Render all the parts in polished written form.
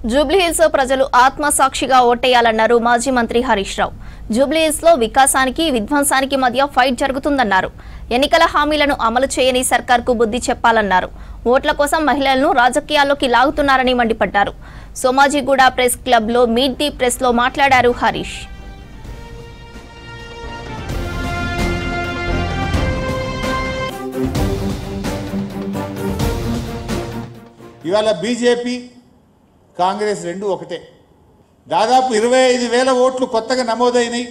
జూబ్లీహిల్స్ ప్రజలు ఆత్మసాక్షిగా ఓటేయాలన్నారు మాజీ మంత్రి హరీష్ రావు. జూబ్లీహిల్స్ లో వికాసానికి విధ్వంసానికి మధ్య ఫైట్ జరుగుతుందన్నారు. ఎన్నికల హామీలను అమలు చేయని సర్కార్కు బుద్ధి చెప్పాలన్నారు. ఓట్ల కోసం మహిళలను రాజకీయాల్లోకి లాగుతున్నారని మండిపడ్డారు. సోమాజిగూడ ప్రెస్ క్లబ్ లో మీట్ ది ప్రెస్ లో మాట్లాడారు హరీష్. ఇవాళ బీజేపీ కాంగ్రెస్ రెండు ఒకటే. దాదాపు 25,000 ఓట్లు కొత్తగా నమోదైనాయి.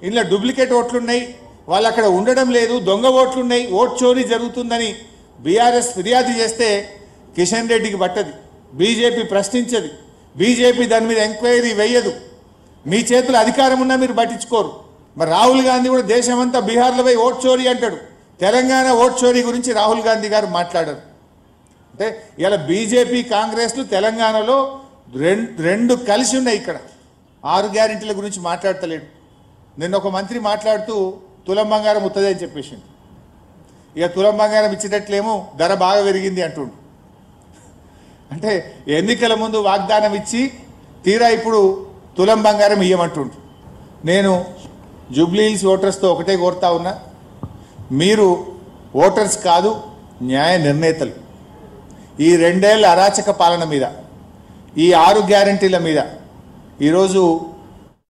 ఇందులో డూప్లికేట్ ఓట్లున్నాయి, వాళ్ళు అక్కడ ఉండడం లేదు, దొంగ ఓట్లున్నాయి, ఓట్ చోరీ జరుగుతుందని బీఆర్ఎస్ ఫిర్యాదు చేస్తే కిషన్ రెడ్డికి పట్టది, బీజేపీ ప్రశ్నించది, బీజేపీ దాని మీద ఎంక్వైరీ వేయదు. మీ చేతులు అధికారం ఉన్నా మీరు పట్టించుకోరు. మరి రాహుల్ గాంధీ కూడా దేశమంతా బీహార్లో పోయి ఓట్ చోరీ అంటాడు. తెలంగాణ ఓట్ చోరీ గురించి రాహుల్ గాంధీ గారు మాట్లాడరు. అంటే ఇలా బీజేపీ కాంగ్రెస్లు తెలంగాణలో రెండు కలిసి ఉన్నాయి. ఇక్కడ 6 గ్యారెంటీల గురించి మాట్లాడతలేడు. నిన్న ఒక మంత్రి మాట్లాడుతూ తులం బంగారం ఉత్తదే అని చెప్పేసింది. ఇక తులం బంగారం ఇచ్చేటట్లేమో ధర బాగా పెరిగింది అంటుండు. అంటే ఎన్నికల ముందు వాగ్దానం ఇచ్చి తీరా ఇప్పుడు తులం బంగారం ఇయ్యమంటుండు. నేను జూబ్లీహిల్స్ ఓటర్స్తో ఒకటే కోరుతా ఉన్నా, మీరు ఓటర్స్ కాదు, న్యాయ నిర్ణేతలు. ఈ 2 ఏళ్ల అరాచక పాలన మీద, ఈ 6 గ్యారెంటీల మీద ఈరోజు